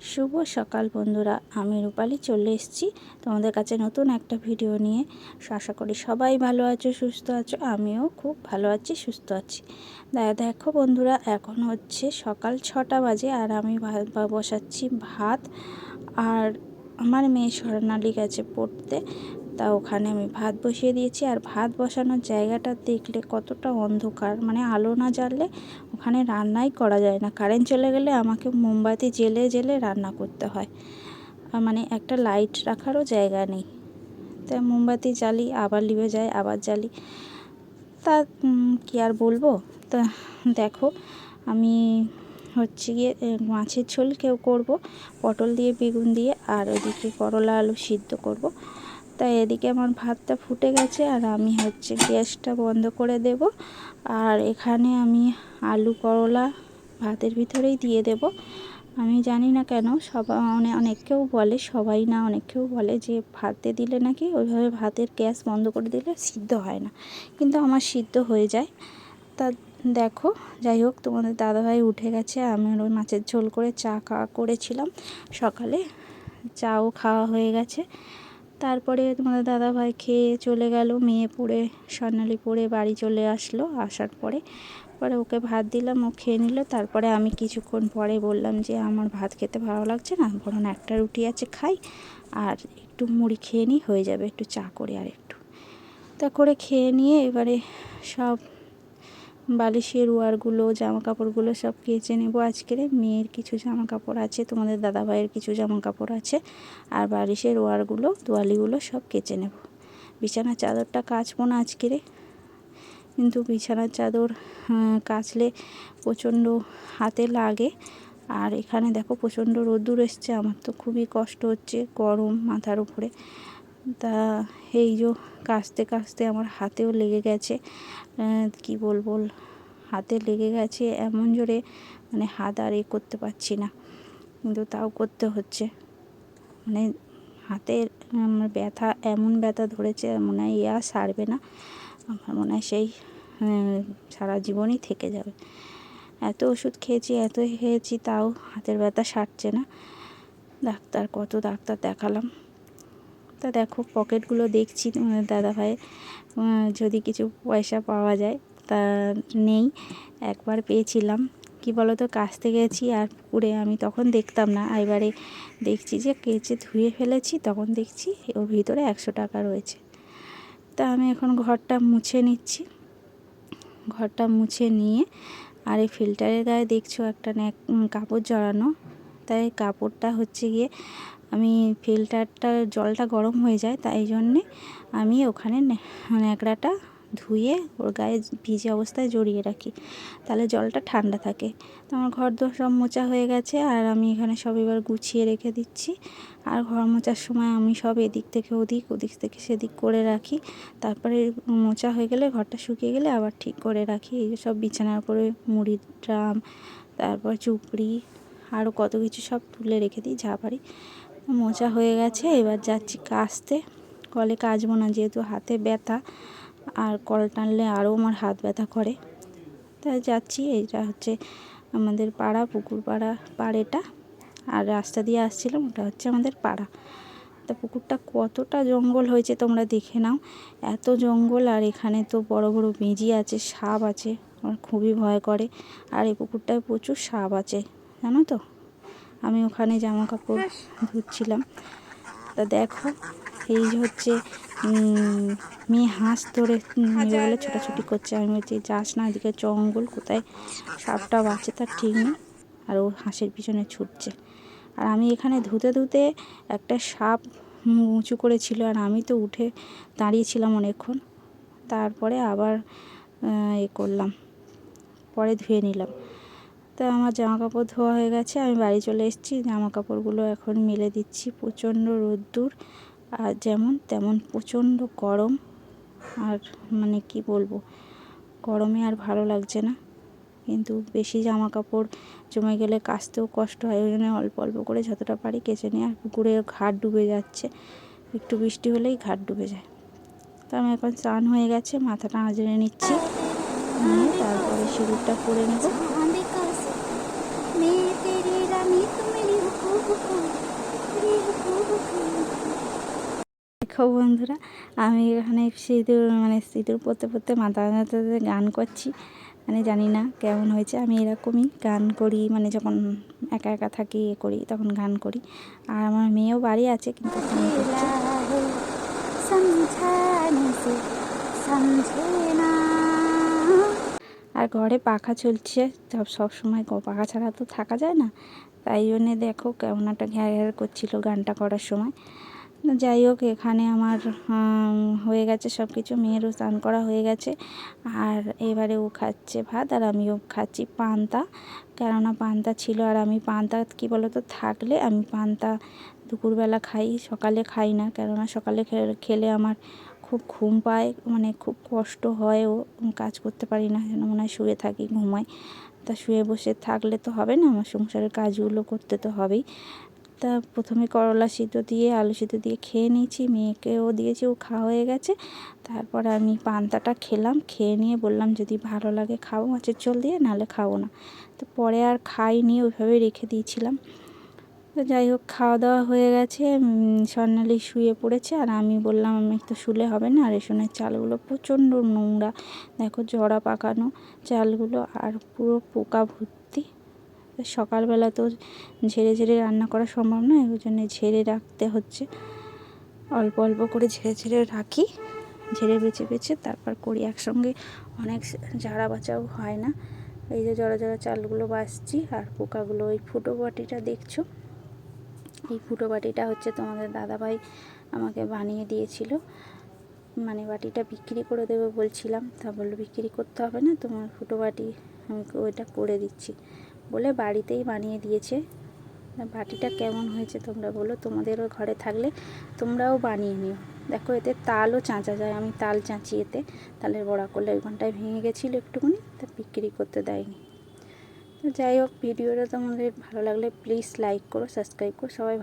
শুভ সকাল বন্ধুরা, আমি রূপালি চলে এসেছি তোমাদের কাছে নতুন একটা ভিডিও নিয়ে। আশা করি সবাই ভালো আছো, সুস্থ আছো। আমিও খুব ভালো আছি, সুস্থ আছি। দেখো বন্ধুরা, এখন হচ্ছে সকাল 6টা বাজে আর আমি বসাচ্ছি ভাত। আর আমার মেয়ে স্বর্ণালী গেছে পড়তে, তা ওখানে আমি ভাত বসিয়ে দিয়েছি। আর ভাত বসানোর জায়গাটা দেখলে কতটা অন্ধকার, মানে আলো না জ্বাললে ওখানে রান্নাই করা যায় না। কারেন্ট চলে গেলে আমাকে মোমবাতি জ্বেলে জ্বেলে রান্না করতে হয়, মানে একটা লাইট রাখারও জায়গা নেই। তাই মোমবাতি জ্বালি, আবার লিভে যায়, আবার জ্বালি। তা কি আর বলবো। তা দেখো, আমি হচ্ছে গিয়ে মাছের ঝোল করবো, পটল দিয়ে বেগুন দিয়ে, আর ওদিকে করলা আলু সিদ্ধ করব। তাই এদিকে আমার ভাতটা ফুটে গেছে আর আমি হচ্ছে গ্যাসটা বন্ধ করে দেব। আর এখানে আমি আলু করলা ভাতের ভিতরেই দিয়ে দেব। আমি জানি না কেন অনেকেও বলে, সবাই না, অনেকেও বলে যে ভাতে দিলে নাকি ওইভাবে ভাতের গ্যাস বন্ধ করে দিলে সিদ্ধ হয় না, কিন্তু আমার সিদ্ধ হয়ে যায়। তা দেখো, যাই হোক, তোমাদের দাদাভাই উঠে গেছে। আমি ওই মাছের ঝোল করে চা খাওয়া করেছিলাম সকালে, চাও খাওয়া হয়ে গেছে। তারপরে তোমাদের দাদাভাই খেয়ে চলে গেল, মেয়ে পড়ে, স্বর্ণালী পড়ে বাড়ি চলে আসলো। আসার পরে ওকে ভাত দিলাম, ও খেয়ে নিল। তারপরে আমি কিছুক্ষণ পরে বললাম যে আমার ভাত খেতে ভালো লাগছে না, বরং একটা রুটি আছে খাই, আর একটু মুড়ি খেয়ে নিই, হয়ে যাবে, একটু চা করে আর একটু। তা করে খেয়ে নিয়ে এবারে সব বালিশের ওয়ারগুলো, জামা কাপড়গুলো সব কেচে নেব। আজকের মেয়ের কিছু জামা কাপড় আছে, তোমাদের দাদাভাইয়ের কিছু জামা কাপড় আছে, আর বালিশের ওয়ারগুলো, তোয়ালিগুলো সব কেচে নেব। বিছানার চাদরটা কাচবো না আজকের, কিন্তু বিছানার চাদর কাচলে প্রচণ্ড হাতে লাগে। আর এখানে দেখো প্রচণ্ড রোদ্দুর এসছে, আমার তো খুবই কষ্ট হচ্ছে, গরম মাথার উপরে। তা এই যে কাচতে কাচতে আমার হাতেও লেগে গেছে, কি বলবো, হাতে লেগে গেছে এমন জোরে, মানে হাত আর করতে পারছি না, কিন্তু তাও করতে হচ্ছে। মানে হাতের ব্যথা, এমন ব্যথা ধরেছে, মনে হয় আর সারবে না। আমার মনে হয় সেই সারা জীবনই থেকে যাবে। এত ওষুধ খেয়েছি, তাও হাতের ব্যথা সারছে না। কত ডাক্তার দেখালাম। তা দেখো, পকেটগুলো দেখছি তোমাদের দাদাভাই যদি কিছু পয়সা পাওয়া যায়। তা নেই, একবার পেয়েছিলাম, কি বলো তো, কাচতে গেছি আর পুকুরে, আমি তখন দেখতাম না, এবারে দেখছি যে কেচে ধুয়ে ফেলেছি, তখন দেখছি ওর ভিতরে 100 টাকা রয়েছে। তা আমি এখন ঘরটা মুছে নিচ্ছি। ঘরটা মুছে নিয়ে, আর এই ফিল্টারের গায়ে দেখছো একটা কাপড় জড়ানো, তাই কাপড়টা হচ্ছে গিয়ে, আমি ফিল্টারটা জলটা গরম হয়ে যায়, তাই জন্যে আমি ওখানে ন্যাকড়াটা ধুয়ে ওর গায়ে ভিজে অবস্থায় জড়িয়ে রাখি, তাহলে জলটা ঠান্ডা থাকে। তো আমার ঘর দোর সব মোছা হয়ে গেছে, আর আমি এখানে সব এবার গুছিয়ে রেখে দিচ্ছি। আর ঘর মোছার সময় আমি সব এদিক থেকে ওদিক, ওদিক থেকে সেদিক করে রাখি। তারপরে মোছা হয়ে গেলে, ঘরটা শুকিয়ে গেলে আবার ঠিক করে রাখি। এই সব বিছানার উপরে মুড়ির ড্রাম, তারপর চুপড়ি, আরও কত কিছু সব তুলে রেখে দিই যা পারি। মোছা হয়ে গেছে, এবার যাচ্ছি কাচতে। কলে কাচবো না, যেহেতু হাতে ব্যথা, আর কল টানলে আরও আমার হাত ব্যথা করে, তাই যাচ্ছি। এইটা হচ্ছে আমাদের পাড়া, পুকুর পাড়েটা, আর রাস্তা দিয়ে আসছিলাম, ওটা হচ্ছে আমাদের পাড়া। তা পুকুরটা কতটা জঙ্গল হয়েছে তোমরা দেখে নাও, এত জঙ্গল। আর এখানে তো বড় বড় বেজি আছে, সাপ আছে, আমার খুবই ভয় করে। আর এই পুকুরটায় প্রচুর সাপ আছে, জানো তো। আমি ওখানে জামা কাপড় ধুচ্ছিলাম। তা দেখো, এই যে হচ্ছে মেয়ে হাঁস ধরে নেবে বলে ছোটাছুটি করছে। আমি বলছি যাস না, এদিকে জঙ্গল, কোথায় সাপটা আছে তার ঠিক নেই। আর ও হাঁসের পিছনে ছুটছে। আর আমি এখানে ধুতে ধুতে একটা সাপ উঁচু করেছিল, আর আমি তো উঠে দাঁড়িয়েছিলাম অনেকক্ষণ। তারপরে আবার করলাম, পরে ধুয়ে নিলাম। তা আমার জামা কাপড় ধোয়া হয়ে গেছে, আমি বাড়ি চলে এসেছি। জামা কাপড়গুলো এখন মেলে দিচ্ছি। প্রচণ্ড রোদ্দুর, আর যেমন তেমন প্রচণ্ড গরম। আর মানে কি বলবো, গরমে আর ভালো লাগছে না। কিন্তু বেশি জামা কাপড় জমে গেলে কাচতেও কষ্ট হয়, ওই জন্য অল্প অল্প করে যতটা পারি কেচে নিয়ে। আর পুকুরে ঘাট ডুবে যাচ্ছে, একটু বৃষ্টি হলেই ঘাট ডুবে যায়। তো আমি এখন স্নান হয়ে গেছে, মাথাটা আঁচড়ে নিচ্ছি, নিয়ে তারপরে সিঁদুরটা পরে নেব। দেখো বন্ধুরা, আমি এখানে সিঁদুর পরতে পরতে মাথা ব্যথাতে গান করছি। জানি না কেমন হয়েছে। আমি এরকমই গান করি, যখন একা একা থাকি করি তখন গান করি। আর আমার মেয়েও বাড়ি আছে, কিন্তু আর ঘরে পাখা চলছে, সব সময় পাখা ছাড়া তো থাকা যায় না। তাই জন্যে দেখো কেমন একটা ঘ্যার ঘ্যার করছিল গানটা করার সময়। যাই হোক, এখানে আমার হয়ে গেছে সব কিছু। মেয়েরও স্নান করা হয়ে গেছে, আর এবারে ও খাচ্ছে ভাত আর আমিও খাচ্ছি পান্তা। কেননা পান্তা ছিল, আর আমি পান্তা কী বলো তো, থাকলে আমি পান্তা দুপুরবেলা খাই, সকালে খাই না। কেননা সকালে খেলে আমার খুব ঘুম পায়, খুব কষ্ট হয়, ও কাজ করতে পারি না, যেন মনে হয় শুয়ে থাকি, ঘুমাই। তা শুয়ে বসে থাকলে তো হবে না, আমার সংসারের কাজগুলো করতে তো হবেই। তা প্রথমে করলা সিদ্ধ দিয়ে আলু সিদ্ধ দিয়ে খেয়ে নিয়েছি, মেয়েকেও দিয়েছি, ও খাওয়া হয়ে গেছে। তারপর আমি পান্তাটা খেলাম, খেয়ে নিয়ে বললাম যদি ভালো লাগে খাবো মাছের ঝোল দিয়ে, নাহলে খাবো না। তো পরে আর খাইনি, ওইভাবে রেখে দিয়েছিলাম। তো যাই হোক, খাওয়া দাওয়া হয়ে গেছে। স্বর্ণালী শুয়ে পড়েছে, আর আমি বললাম আমি তো শুলে হবে না, রেশনের চালগুলো প্রচণ্ড নোংরা, দেখো জড়া পাকানো চালগুলো, আর পুরো পোকা ভর্তি। সকালবেলা তো ঝেড়ে ঝেড়ে রান্না করা সম্ভব নয়, ওই জন্য ঝেড়ে রাখতে হচ্ছে। অল্প অল্প করে ঝেড়ে ঝেড়ে রাখি, ঝেড়ে বেছে বেছে তারপর করি একসঙ্গে। অনেক ঝাড়া বাঁচাও হয় না। এই যে জড়া জড়া চালগুলো বাছছি, আর পোকাগুলো। ওই ফুটো বাটিটা দেখছো, এই ফুটো বাটিটা হচ্ছে তোমাদের দাদাভাই আমাকে বানিয়ে দিয়েছিল। বাটিটা বিক্রি করে দেবো বলছিলাম, তা বললো বিক্রি করতে হবে না, তোমার ফুটো বাটি আমি ওইটা করে দিচ্ছি বলে বাড়িতেই বানিয়ে দিয়েছে। বাটিটা কেমন হয়েছে তোমরা বলো, তোমাদেরও ঘরে থাকলে তোমরাও বানিয়ে নিও। দেখো, এতে তালও চাঁচা যায়, আমি তাল চাঁচি এতে, তালের বড়া করলে। ওই ঘন্টায় ভেঙে গেছিলো একটুখানি, তা বিক্রি করতে দেয়নি। তো যাই হোক, ভিডিওটা তোমাদের ভালো লাগলে প্লিজ লাইক করো, সাবস্ক্রাইব করো, সবাই